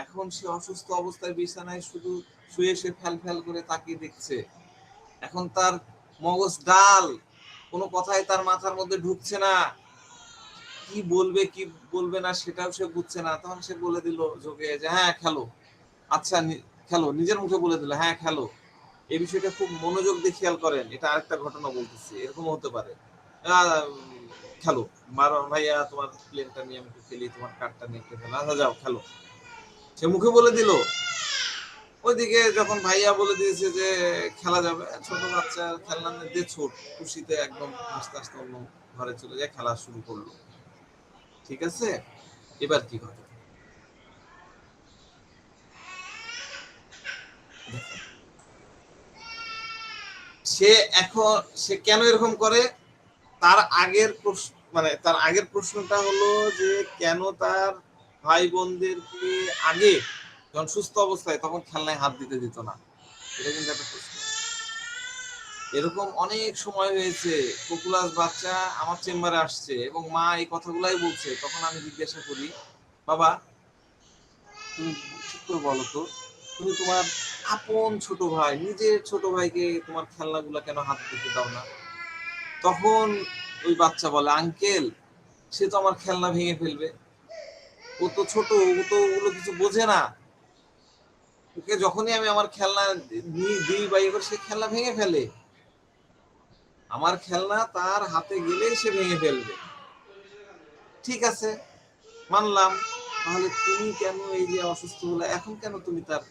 এখন সে অসুস্থ অবস্থায় বিছানায় শুধু শুয়ে সে ফ্যাল ফ্যাল করে তাকিয়ে দেখছে। এখন তার মগজ ডাল, কোনো কথাই তার মাথার মধ্যে ঢুকছে না, কি বলবে কি বলবে না সেটাও সে বুঝছে না। তখন সে বলে দিল যোগে যে হ্যাঁ খেলো। আচ্ছা খেলো, নিজের মুখে বলে দিল হ্যাঁ খেলো। এই বিষয়টা খুব মনোযোগ দিয়ে খেয়াল করেন, এটা আরেকটা ঘটনা বলতেছি, এরকম হতে পারে। খেলো, মারো ভাইয়া, তোমার প্লেনটা নিয়ে আমি একটু খেলি, তোমার কার্ডটা নিয়ে একটু খেলো, আচ্ছা যাও খেলো। সে মুখে বলে দিল। ওইদিকে যখন ভাইয়া বলে দিয়েছে যে খেলা যাবে, ছোট বাচ্চা খেলনা দিয়ে ছোট খুশিতে একদম আস্তে আস্তে অন্য ঘরে চলে যায়, খেলা শুরু করলো। ঠিক আছে, এবার কি ঘটে সে এখন, সে কেন এরকম করে? তার আগের প্রশ্ন, মানে তার আগের প্রশ্নটা হলো যে কেন তার ভাই বোনদেরকে আগে যখন সুস্থ অবস্থায় তখন খেলনায় হাত দিতে দিত না। এটা কিন্তু একটা প্রশ্ন। এরকম অনেক সময় হয়েছে, পপুলাস বাচ্চা আমার চেম্বারে আসছে এবং মা এই কথাগুলাই বলছে, তখন আমি জিজ্ঞাসা করি বাবা তুমি ঠিক করে বলো তো, তুমি তোমার আপন ছোট ভাই, নিজের ছোট ভাইকে তোমার খেলনাগুলা কেন হাত দিতে দাও না? তখন ওই বাচ্চা বলে আঙ্কেল সে তো আমার খেলনা ভেঙে ফেলবে, ও তো ছোট, ও তো ওগুলো কিছু বোঝে না, ওকে যখনই আমি আমার খেলনা দিই বা ইয়ে করে সে খেলনা ভেঙে ফেলে, আমার খেলনা তার হাতে গেলেই সে ভেঙে ফেলবে। ঠিক আছে মানলাম, তাহলে তুমি কেন এই যে অসুস্থ হলে এখন কেন তুমি তার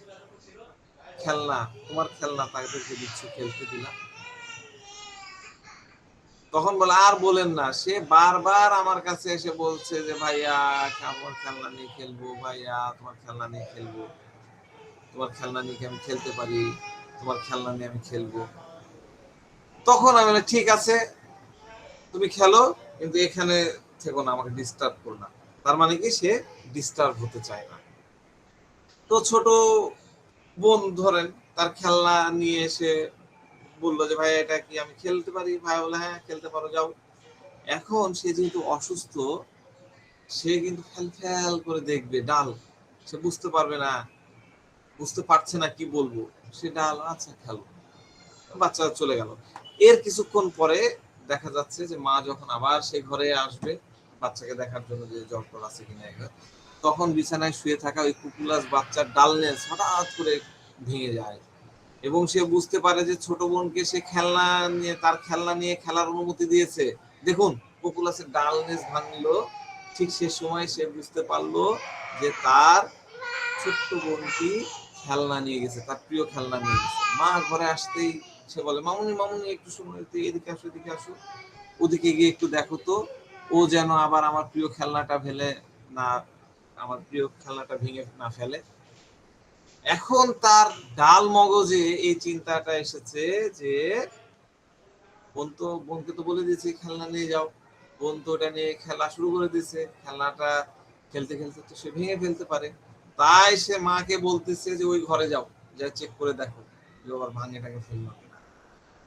খেলনা, তোমার খেলনা তাদেরকে দিচ্ছ, খেলতে দিলাম? তখন বলে আর বলেন না, সে বারবার আমার কাছে এসে বলছে যে ভাইয়া আমার খেলনা নিয়ে খেলবো, ভাইয়া তোমার খেলনা নিয়ে খেলবো, তোমার খেলনা নিয়ে আমি খেলতে পারি, তোমার খেলনা নিয়ে আমি খেলবো। তখন আমি বলি ঠিক আছে তুমি খেলো, কিন্তু এখানে থেকো না, আমাকে ডিস্টার্ব করো না। তার মানে কি সে ডিস্টার্ব হতে চায় না। তো ছোট বোন ধরেন তার খেলনা নিয়ে এসে বললো যে ভাই এটা কি আমি খেলতে পারি? ভাই বলে হ্যাঁ খেলতে পারো, যাও। এখন সে যেহেতু অসুস্থ, সে কিন্তু ফ্যাল ফ্যাল করে দেখবে ডাল, সে বুঝতে পারবে না, বুঝতে পারছে না কি বলবো, সে ডাল আচ্ছা খেলো, বাচ্চা চলে গেল। এর কিছুক্ষণ পরে দেখা যাচ্ছে যে মা যখন আবার সেই ঘরে আসবে বাচ্চাকে দেখার জন্য যে জ্বর আছে কিনা একবার, তখন বিছানায় শুয়ে থাকা ওই কুকুলাস বাচ্চার ডালনেস হঠাৎ করে ভেঙে যায় এবং সে বুঝতে পারে যে ছোট বোনকে সে খেলনা নিয়ে, তার খেলনা নিয়ে খেলার অনুমতি দিয়েছে। দেখুন পপুলাসের ডালনেস ভাঙলো, ঠিক সে সময় সে বুঝতে পারলো যে তার ছোট্ট বোনটি খেলনা নিয়ে গেছে, তার প্রিয় খেলনা নিয়ে গেছে। মা ঘরে আসতেই সে বলে মামুনি মামুনি একটু সময় এদিকে আসো, এদিকে আসো, ওদিকে গিয়ে একটু দেখো তো, ও যেন আবার আমার প্রিয় খেলনাটা ফেলে না, আমার প্রিয় খেলনাটা ভেঙে না ফেলে। এখন তার ডাল মগজে এই চিন্তাটা এসেছে যে বোনকে তো বলে দিয়েছি খেলনা নিয়ে যাও, বোন তো ওটা নিয়ে খেলা শুরু করে দিয়েছে, খেলনাটা খেলতে খেলতে তো সে ভেঙে ফেলতে পারে। তাই সে মাকে বলতেছে যে ওই ঘরে যাও, যা চেক করে দেখো যে আবার ভাঙেটাকে ফেললো কিনা।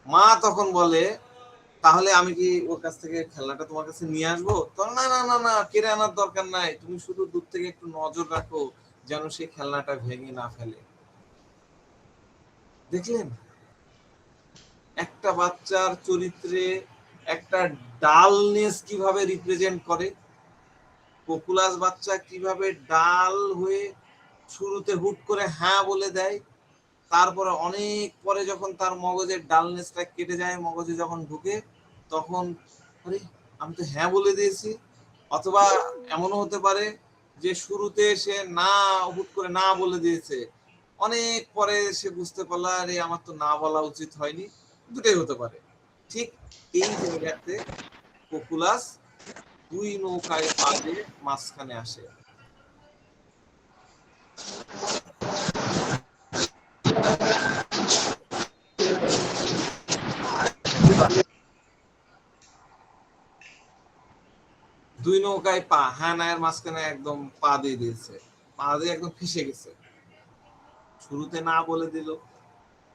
মা তখন বলে তাহলে আমি কি ওর কাছ থেকে খেলনাটা তোমার কাছে নিয়ে আসবো? তো না না না না, কেড়ে আনার দরকার নাই, তুমি শুধু দূর থেকে একটু নজর রাখো যেন সেই খেলনাটা ভেঙে না ফেলে। দেখলেন একটা বাচ্চার চরিত্রে একটা ডালনেস কিভাবে রিপ্রেজেন্ট করে, পপুলাস বাচ্চা কিভাবে ডাল হয়ে শুরুতে হুট করে হ্যাঁ বলে দেয়, তারপরে অনেক পরে যখন তার মগজের ডালনেসটা কেটে যায়, মগজে যখন ঢুকে তখন আরে আমি তো হ্যাঁ বলে দিয়েছি। অথবা এমনও হতে পারে যে শুরুতে সে না, হুট করে না বলে দিয়েছে, অনেক পরে সে বুঝতে পারলো আরে আমার তো না বলা উচিত হয়নি। দুটোই হতে পারে। ঠিক এই জায়গাতে পপুলাস দুই নৌকায় পা দিয়ে মাঝখানে আসে। দুই নৌকায় পা, হ্যাঁ না এর মাঝখানে একদম পা দিয়ে দিয়েছে, পা দিয়ে একদম ফেসে গেছে। শুরুতে না বলে দিল,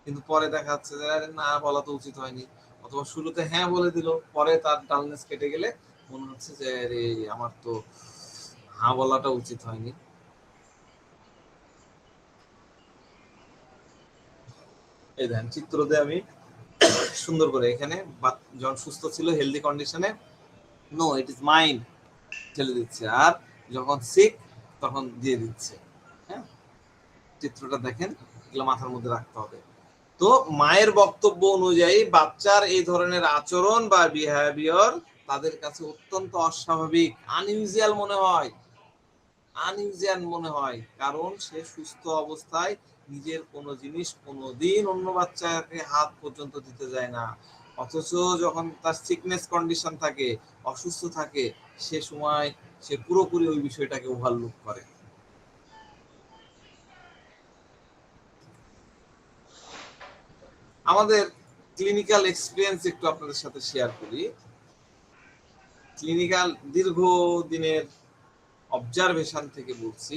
কিন্তু পরে দেখা যাচ্ছে যে আরে না বলা তো উচিত হয়নি। অথবা শুরুতে হ্যাঁ বলে দিল, পরে তার ডালনেস কেটে গেলে মনে হচ্ছে যে আরে আমার তো হ্যাঁ বলাটা উচিত হয়নি। এই দেখেন চিত্র দিয়ে আমি সুন্দর করে এখানে যখন সুস্থ ছিল হেলদি কন্ডিশনে নো ইট ইজ মাইন ঠেলে দিচ্ছে, আর যখন সিক তখন দিয়ে দিচ্ছে। হ্যাঁ, চিত্রটা দেখেন, এগুলো মাথার মধ্যে রাখতে হবে। তো মায়ের বক্তব্য অনুযায়ী বাচ্চার এই ধরনের আচরণ বা বিহেভিয়ার তাদের কাছে অত্যন্ত অস্বাভাবিক, আনইউজুয়াল মনে হয়, কারণ সে সুস্থ অবস্থায় নিজের কোনো জিনিস কোনোদিন অন্য বাচ্চাকে হাত পর্যন্ত দিতে যায় না, অথচ যখন তার সিকনেস কন্ডিশন থাকে, অসুস্থ থাকে, সে সময় সে পুরোপুরি ওই বিষয়টাকে ওভারলুক করে। আমাদের ক্লিনিক্যাল এক্সপিরিয়েন্স একটু আপনাদের সাথে শেয়ার করি। ক্লিনিক্যাল দীর্ঘ দিনের অবজারভেশন থেকে বলছি,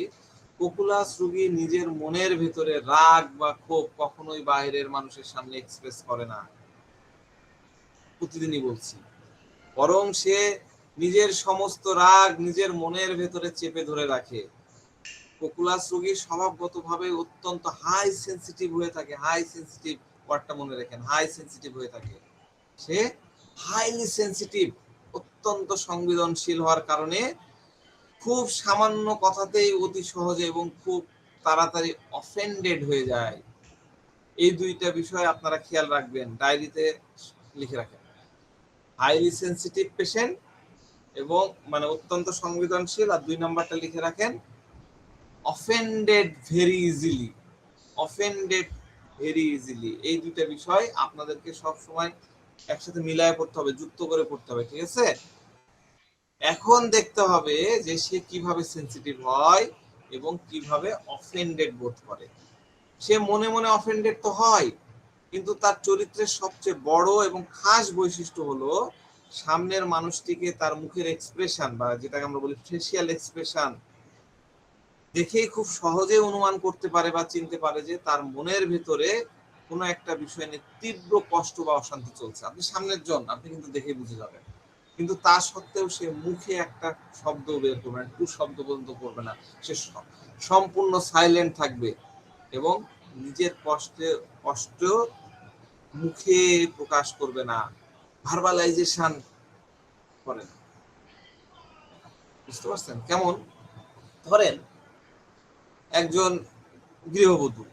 পপুলাস রোগী নিজের মনের ভেতরে রাগ বা ক্ষোভ কখনোই বাইরের মানুষের সামনে এক্সপ্রেস করে না, প্রতিদিনই বলছি, বরং সে নিজের সমস্ত রাগ নিজের মনের ভেতরে চেপে ধরে রাখে। পপুলাস রোগী স্বভাবগতভাবে অত্যন্ত হাই সেন্সিটিভ হয়ে থাকে, হাই সেন্সিটিভ ওয়ার্ডটা মনে রাখেন, হাই সেন্সিটিভ হয়ে থাকে। সে হাইলি সেন্সিটিভ, অত্যন্ত সংবেদনশীল হওয়ার কারণে খুব সামান্য কথাতেই অতি সহজে এবং খুব তাড়াতাড়ি অফেন্ডেড হয়ে যায়। এই দুইটা বিষয় আপনারা খেয়াল রাখবেন, ডায়েরিতে লিখে রাখেন। হাইলি সেন্সিটিভ পেশেন্ট এবং মানে অত্যন্ত সংবেদনশীল, আর 2 নাম্বারটা লিখে রাখেন offended very easily. Offended very easily, এই দুইটা বিষয় আপনাদেরকে সব সময় একসাথে মিলায় পড়তে হবে, যুক্ত করে পড়তে হবে, ঠিক আছে? এখন দেখতে হবে যে সে কিভাবে সেন্সিটিভ হয় এবং কিভাবে অফেন্ডেড বোধ করে। সে মনে মনে অফেন্ডেড তো হয়, কিন্তু তার চরিত্রের সবচেয়ে বড় এবং খাস বৈশিষ্ট্য হলো সামনের মানুষটিকে তার মুখের এক্সপ্রেশন বা যেটাকে আমরা বলি ফেসিয়াল এক্সপ্রেশন দেখেই খুব সহজে অনুমান করতে পারে বা চিনতে পারে যে তার মনের ভেতরে কোনো একটা বিষয় নিয়ে তীব্র কষ্ট বা অশান্তি চলছে। আপনি সামনের জন, আপনি কিন্তু দেখে বুঝে যাবেন, কিন্তু তা সত্ত্বেও সে মুখে একটা শব্দ বের করবে না, টু শব্দ পর্যন্ত করবে না, সে সম্পূর্ণ সাইলেন্ট থাকবে এবং নিজের কষ্ট মুখে প্রকাশ করবে না, ভার্বালাইজেশন করে না। বুঝতে পারছেন? কেমন? ধরেন একজন গৃহবধূ,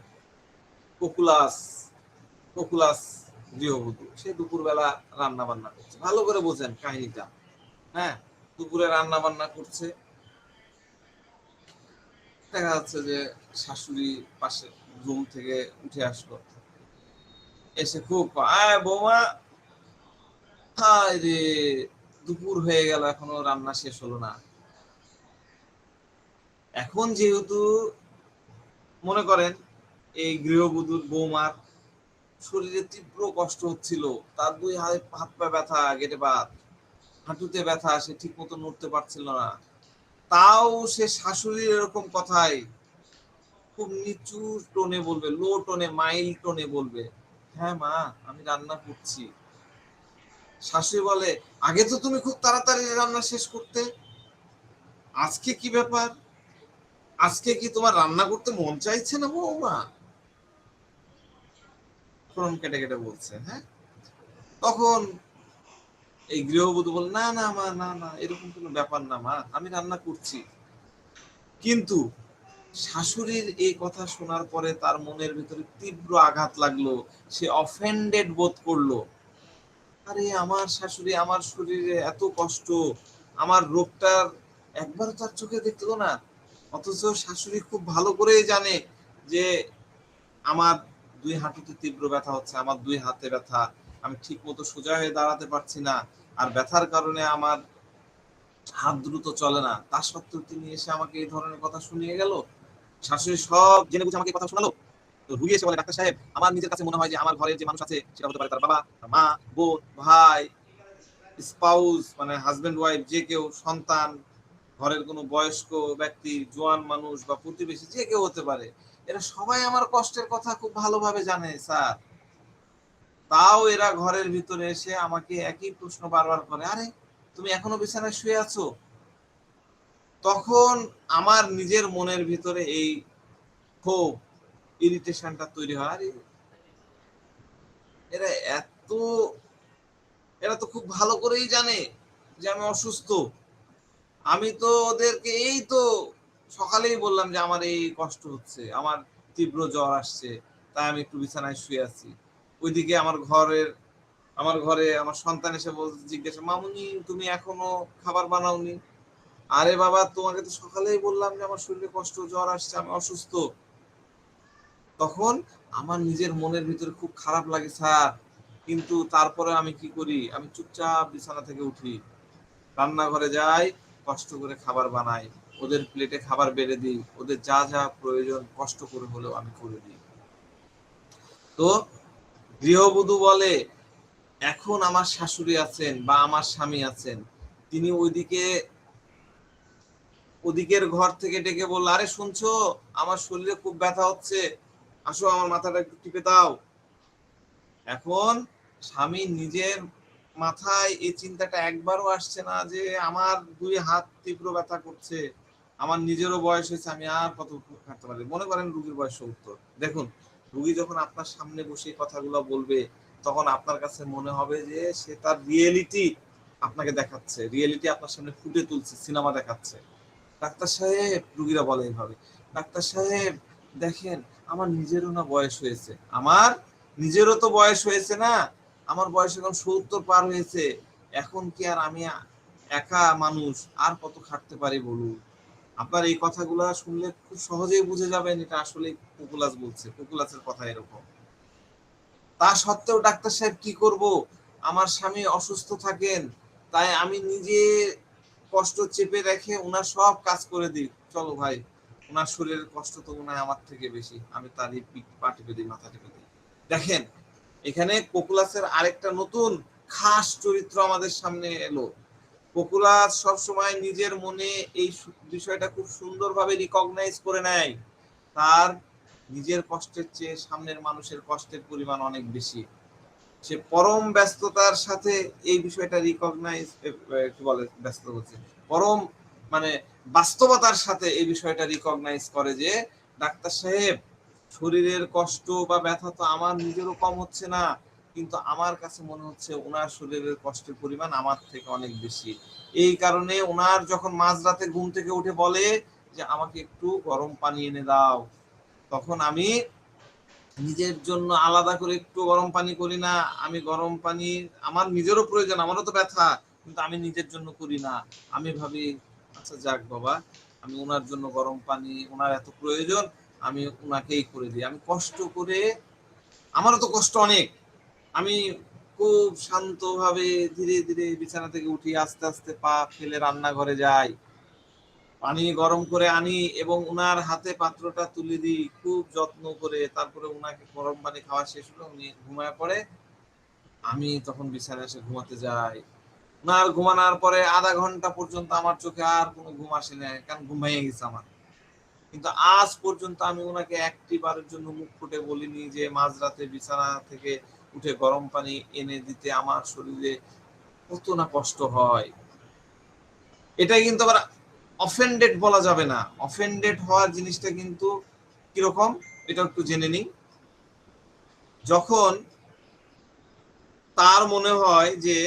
পপুলাস গৃহবধূ, সে দুপুরবেলা রান্না বান্না করছে, ভালো করে বোঝেন কাহিনীটা। হ্যাঁ, দুপুরে রান্না বান্না করছে, দেখা যাচ্ছে যে শাশুড়ি পাশে রুম থেকে উঠে আসলো, এসে খুব আয় বৌমা, হায় রে দুপুর হয়ে গেল এখনো রান্না শেষ হলো না। এখন যেহেতু মনে করেন এই গৃহবধূর বৌমার শরীরে তীব্র কষ্ট হচ্ছিল, তার 2 হাত পা ব্যথা, গেটে বাত, হাঁটুতে ব্যথা, সে ঠিক মতো নড়তে পারছিল না, তাও সে শাশুড়ির এরকম কথায় খুব নিচু টোনে বলবে, লো টোনে, মাইল্ড টোনে বলবে, হ্যাঁ মা আমি রান্না করছি। শাশুড়ি বলে, আগে তো তুমি খুব তাড়াতাড়ি রান্না শেষ করতে, আজকে কি ব্যাপার? আজকে কি তোমার রান্না করতে মন চাইছে না বৌমা? ফোন কেটে কেটে বলছে। হ্যাঁ, তখন এই গৃহবধূ বলে, না না মা, না না এরকম কোনো ব্যাপার না মা, আমি রান্না করছি। কিন্তু শাশুড়ির এই কথা শোনার পরে তার মনের ভিতরে তীব্র আঘাত লাগলো, সে অফেন্ডেড বোধ করলো। আরে আমার শাশুড়ি আমার শরীরে এত কষ্ট, আমার রোগটার একবার তার চোখে দেখলো না, অথচ শাশুড়ি খুব ভালো করেই জানে যে আমার 2 হাঁটুতে তীব্র ব্যথা হচ্ছে, আমার 2 হাতে ব্যথা, আমি ঠিক মতো সোজা হয়ে দাঁড়াতে পারছি না, আর ব্যথার কারণে আমার হাত দ্রুত চলে না, তা সত্ত্বেও তিনি এসে আমাকে এই ধরনের কথা শুনিয়ে গেল। শাশুড়ি সব জেনে বুঝে আমাকে কথা শোনালো। তো রুগী এসে বলে, ডাক্তার সাহেব আমার নিজের কাছে মনে হয় যে আমার ঘরের যে মানুষ আছে সেটা হতে পারে তার বাবা, তার মা, বোন, ভাই, স্পাউস মানে হাজবেন্ড ওয়াইফ, যে কেউ, সন্তান, ঘরের কোনো বয়স্ক ব্যক্তি, জোয়ান মানুষ বা প্রতিবেশী, যে কেউ হতে পারে, এরা সবাই আমার কষ্টের কথা খুব ভালোভাবে জানে স্যার। তাও এরা ঘরের ভিতরে এসে আমাকে একই প্রশ্ন বারবার করে, আরে তুমি এখনো বিছানায় শুয়ে আছো। তখন আমার নিজের মনের ভিতরে এই ক্ষোভ, ইরিটেশনটা তৈরি হয়, আরে এরা এত এরা তো খুব ভালো করেই জানে যে আমি অসুস্থ। আমি তো ওদেরকে এই তো সকালেই বললাম যে আমার এই কষ্ট হচ্ছে, আমার তীব্র জ্বর আসছে, তাই আমি একটু বিছানায় শুয়ে আছি। ওইদিকে আমার ঘরে আমার সন্তান এসে জিজ্ঞাসা, মামুনি তুমি এখনো খাবার বানাওনি? আরে বাবা, তোমাকে তো সকালেই বললাম যে আমার শরীরে কষ্ট, জ্বর আসছে, আমি অসুস্থ। তখন আমার নিজের মনের ভিতরে খুব খারাপ লাগে স্যার, কিন্তু তারপরে আমি কি করি, আমি চুপচাপ বিছানা থেকে উঠি, রান্নাঘরে যাই, কষ্ট করে খাবার বানাই, ওদের প্লেটে খাবার বেড়ে দিই, ওদের যা যা প্রয়োজন কষ্ট করে হলেও আমি করে দিই। তো গৃহবধূ বলে, এখন আমার শাশুড়ি আছেন বা আমার স্বামী আছেন, তিনি ওদিকের ঘর থেকে ডেকে বলল, আরে শুনছো, আমার শরীরে খুব ব্যথা হচ্ছে, আসো আমার মাথাটা একটু টিপে দাও। এখন স্বামী নিজের মাথায় এই চিন্তাটা একবারও আসছে না যে আমার দুই হাত তীব্র ব্যথা করছে, আমার নিজেরও বয়স হয়েছে, আমি আর কত খাটতে পারি। মনে করেন রুগীর বয়স 70। দেখুন, রুগী যখন আপনার সামনে বসে কথাগুলো বলবে, তখন আপনার কাছে মনে হবে যে সে তার রিয়েলিটি আপনাকে দেখাচ্ছে, রিয়েলিটি আপনার সামনে ফুটে তুলছে, সিনেমা দেখাচ্ছে। ডাক্তার সাহেব, রুগীরা বলে এইভাবে, ডাক্তার সাহেব দেখেন, আমার নিজেরও না বয়স হয়েছে, আমার নিজেরও তো বয়স হয়েছে না, আমার বয়স এখন 70 পার হয়েছে, এখন কি আর আমি একা মানুষ আর কত খাটতে পারি বলুন। আপনার এই কথাগুলা শুনলে খুব সহজেই বুঝে যাবেন এটা আসলে পপুলাস বলছে, পপুলাসের কথা এরকম। তা সত্ত্বেও ডাক্তার সাহেব কি করব, আমার স্বামী অসুস্থ থাকেন, তাই আমি নিজে কষ্ট চেপে রেখে ওনার সব কাজ করে দিই। চলো ভাই, ওনার শরীরের কষ্ট তো মনে হয় আমার থেকে বেশি, আমি তারই পা টিপে দিই, মাথা টিপে দিই। দেখেন, এখানে পপুলাসের আরেকটা নতুন খাস চরিত্র আমাদের সামনে এলো। পপুলাস সবসময় নিজের মনে এই বিষয়টা খুব সুন্দরভাবে রিকগনাইজ করে নেয়, তার নিজের কষ্টের চেয়ে সামনের মানুষের কষ্টের পরিমাণ অনেক বেশি। সে পরম ব্যস্ততার সাথে এই বিষয়টা রিকগনাইজ, কি বলে ব্যস্ত হচ্ছে, পরম মানে বাস্তবতার সাথে এই বিষয়টা রিকগনাইজ করে যে ডাক্তার সাহেব, শরীরের কষ্ট বা ব্যথা তো আমার নিজেরও কম হচ্ছে না, কিন্তু আমার কাছে মনে হচ্ছে ওনার শরীরের কষ্টের পরিমাণ আমার থেকে অনেক বেশি। এই কারণে ওনার যখন মাঝরাতে ঘুম থেকে উঠে বলে যে আমাকে একটু গরম পানি এনে দাও, তখন আমি নিজের জন্য আলাদা করে একটু গরম পানি করি না। আমি গরম পানি আমার নিজেরও প্রয়োজন, আমারও তো ব্যথা, কিন্তু আমি নিজের জন্য করি না। আমি ভাবি, আচ্ছা যাক বাবা, আমি ওনার জন্য গরম পানি, ওনার এত প্রয়োজন, আমি ওনাকেই করে দিই। আমি কষ্ট করে, আমারও তো কষ্ট অনেক, আমি খুব শান্তভাবে ধীরে ধীরে বিছানা থেকে উঠি, আস্তে আস্তে পা ফেলে রান্নাঘরে যাই, পানি গরম করে আনি এবং উনার হাতে পাত্রটা তুলে দিই খুব যত্ন করে। তারপরে উনাকে গরম পানি খাওয়া শেষ হলো, উনি ঘুমায় পড়ে, আমি তখন বিছানায় এসে ঘুমাতে যাই। উনার ঘুমানোর পরে আধা ঘন্টা পর্যন্ত আমার চোখে আর কোনো ঘুম আসে না, কারণ ঘুমাইয়ে গেছে আমার। কিন্তু আজ পর্যন্ত আমি উনাকে একটি বারের জন্য মুখ ফুটে বলিনি যে মাঝরাতে বিছানা থেকে উঠে গরম পানি এনে দিতে আমার শরীরে কত না কষ্ট হয়। এটা কিন্তু আবার অফেন্ডেড বলা যাবে না। অফেন্ডেড হওয়ার জিনিসটা কিন্তু কিরকম, এটা একটু জেনে নিই। যখন তার মনে হয় যে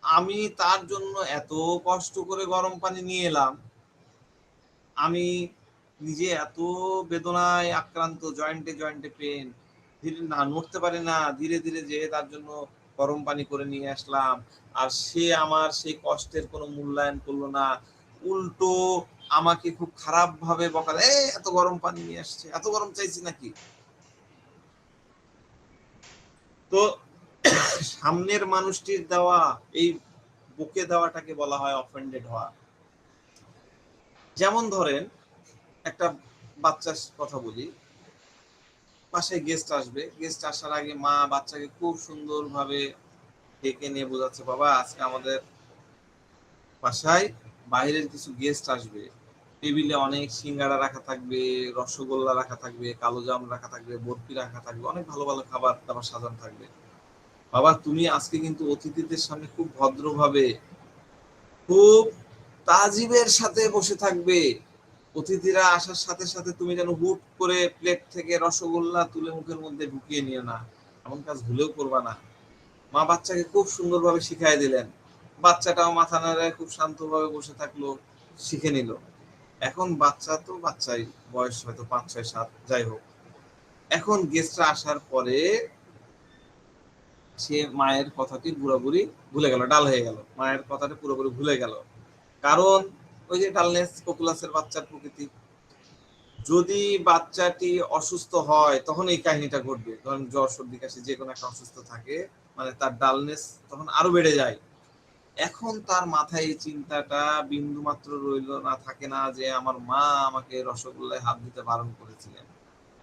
আমি তার জন্য এত কষ্ট করে গরম পানি নিয়ে এলাম, আমি নিজে এত বেদনায় আক্রান্ত, জয়েন্টে জয়েন্টে পেন, ধীরে না নড়তে পারি না, ধীরে ধীরে যে তার জন্য গরম পানি করে নিয়ে আসলাম, আর সে আমার সেই কষ্টের কোনো মূল্যায়ন করলো না, উল্টো আমাকে খুব খারাপ ভাবে বকালে, এত গরম পানি নিয়ে আসছে, এত গরম চাইছি নাকি। তো সামনের মানুষটির দেওয়া এই বুকে দেওয়াটাকে বলা হয় অফেন্ডেড হওয়া। যেমন ধরেন, একটা বাচ্চার কথা বলি, বাসায় গেস্ট আসবে, গেস্ট আসার আগে মা বাচ্চাকে খুব সুন্দরভাবে ডেকে নিয়ে বোঝাচ্ছে, বাবা আজকে আমাদের বাসায় বাইরের কিছু গেস্ট আসবে, টেবিলে অনেক সিঙ্গাড়া রাখা থাকবে, রসগোল্লা রাখা থাকবে, কালোজাম রাখা থাকবে, বরফি রাখা থাকবে, অনেক ভালো ভালো খাবার দাবার সাজানো থাকবে। বাবা তুমি আজকে কিন্তু অতিথিদের সামনে খুব ভদ্রভাবে, খুব তাজিবের সাথে বসে থাকবে। অতিথিরা আসার সাথে সাথে তুমি যেন হুট করে প্লেট থেকে রসগোল্লা তুলে মুখের মধ্যে ঢুকিয়ে নিও না, এমন কাজ ভুলেও করবা না। মা বাচ্চাকে খুব সুন্দরভাবে শিখাই দিলেন, বাচ্চাটাও মাথা নাড়ায় খুব শান্তভাবে বসে থাকলো, শিখে নিল। এখন বাচ্চা তো বাচ্চাই, বয়স হয়তো 5 6 7 যাই হোক, এখন গেস্টরা আসার পরে সে মায়ের কথাটি পুরোপুরি ভুলে গেল, ডাল হয়ে গেল, মায়ের কথাটা পুরোপুরি ভুলে গেল। কারণ ওই যে ডালনেস কোকুলাসের বাচ্চার প্রকৃতি, যদি বাচ্চাটি অসুস্থ হয় তখন এই কাহিনীটা ঘটবে, ধরেন জ্বর সর্দি কাশি যে কোনো একটা অসুস্থ থাকে, মানে তার ডালনেস তখন আরো বেড়ে যায়। এখন তার মাথায় এই চিন্তাটা বিন্দু মাত্র রইল না, থাকে না যে আমার মা আমাকে রসগোল্লায় হাত দিতে বারণ করেছিলেন।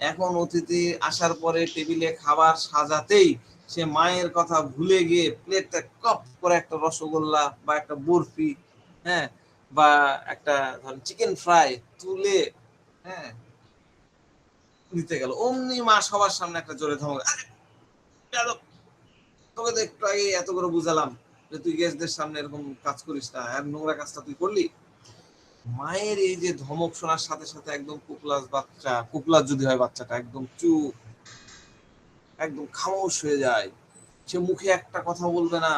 এখন অতিথি আসার পরে টেবিলে খাবার সাজাতেই সে মায়ের কথা ভুলে গিয়ে প্লেটটা কপ করে একটা রসগোল্লা বা একটা বরফি, হ্যাঁ, বা একটা ধরেন চিকেন ফ্রাই তুলে, হ্যাঁ, নিতে গেল। অমনি মা সবার সামনে একটা জোরে ধমক, "আরে, বেয়াদব, তোকে তো একটু আগে এত করে বুঝালাম যে তুই গেস্টদের সামনে এরকম কাজ করিস না, আর নোংরা কাজটা তুই করলি।" মায়ের এই যে ধমক শোনার সাথে সাথে একদম কুকলাস বাচ্চা, কুকলাস যদি হয় বাচ্চাটা, একদম চুপ, একদম খামোশ হয়ে যায়। সে মুখে একটা কথা বলবে না।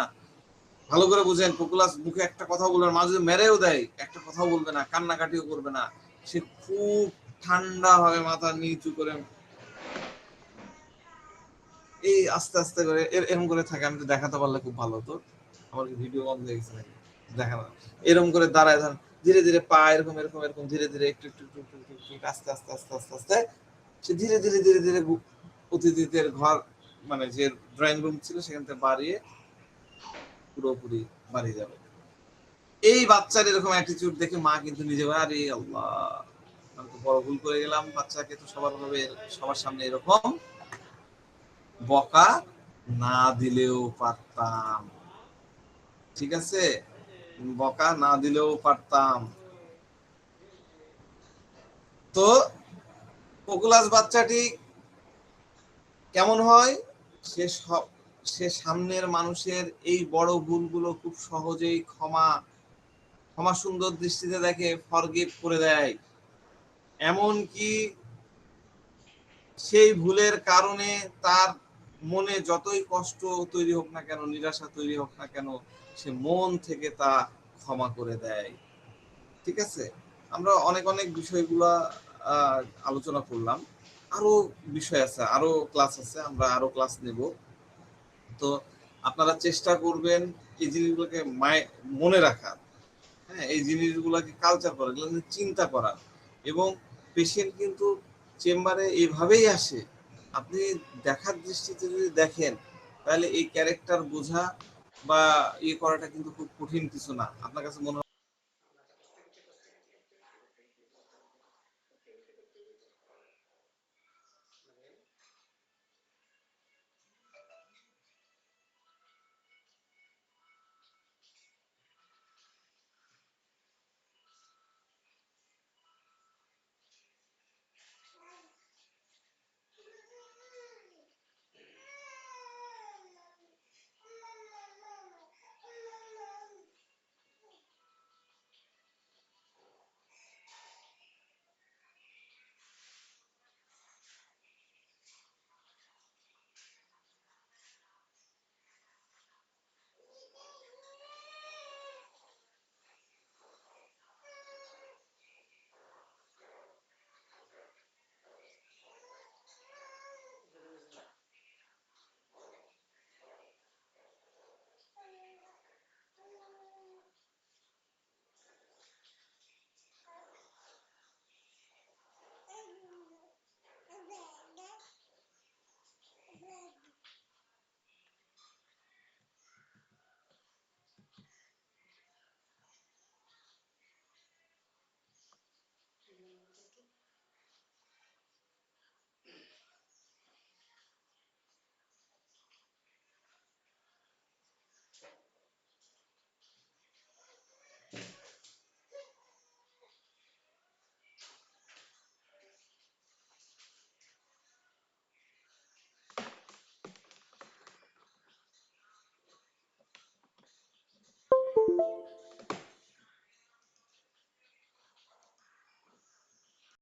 ভালো করে বুঝেন, কুকুলাস মুখে একটা কথা বলবে না, মাঝে মেরেও দেয়, একটা কথাও বলবে না, কান্নাকাটিও করবে না। সে খুব ঠান্ডা ভাবে মাথা নিচু করে এই আস্তে আস্তে করে এরকম করে থাকে। আমি তো দেখাতে পারলে খুব ভালো হতো, আমার ভিডিও বন্ধ হয়ে গেছে নাকি, দেখা না। এরকম করে দাঁড়ায় ধরেন, ধীরে ধীরে পা এরকম এরকম এরকম ধীরে ধীরে একটু একটু একটু একটু একটু একটু আস্তে আস্তে আস্তে আস্তে আস্তে সে ধীরে ধীরে ধীরে ধীরে অতিথিদের ঘর, মানে যে ড্রয়িং রুম ছিল সেখান থেকে বাড়িয়ে পুরোপুরি বাড়িয়ে যাবে। এই বাচ্চার এরকম অ্যাটিটিউড দেখে মা কিন্তু নিজে বলে, আরে আল্লাহ, আমি তো বড় ভুল করে গেলাম, বাচ্চাকে তো সবার ভাবে সবার সামনে এরকম বকা না দিলেও পারতাম। ঠিক আছে, বকা না দিলেও পারতাম। তো কোকুলাস বাচ্চাটি কেমন হয়, সে সব, সে সামনের মানুষের এই বড় ভুলগুলো খুব সহজেই ক্ষমা ক্ষমা সুন্দর দৃষ্টিতে দেখে, ফরগিভ করে দেয়। এমন কি সেই ভুলের কারণে তার মনে যতই কষ্ট তৈরি হোক না কেন, নিরাশা তৈরি হোক না কেন, সে মন থেকে তা ক্ষমা করে দেয়। ঠিক আছে, আমরা অনেক অনেক বিষয়গুলা আলোচনা করলাম। আরো বিষয় আছে, আরো ক্লাস আছে, আমরা আরো ক্লাস নেব। তো আপনারা চেষ্টা করবেন এই জিনিসগুলোকে মনে রাখার, হ্যাঁ, এই জিনিসগুলোকে কালচার করা, এগুলো নিয়ে চিন্তা করা। এবং পেশেন্ট কিন্তু চেম্বারে এইভাবেই আসে, আপনি দেখার দৃষ্টিতে যদি দেখেন তাহলে এই ক্যারেক্টার বোঝা বা ইয়ে করাটা কিন্তু খুব কঠিন কিছু না। আপনার কাছে মনে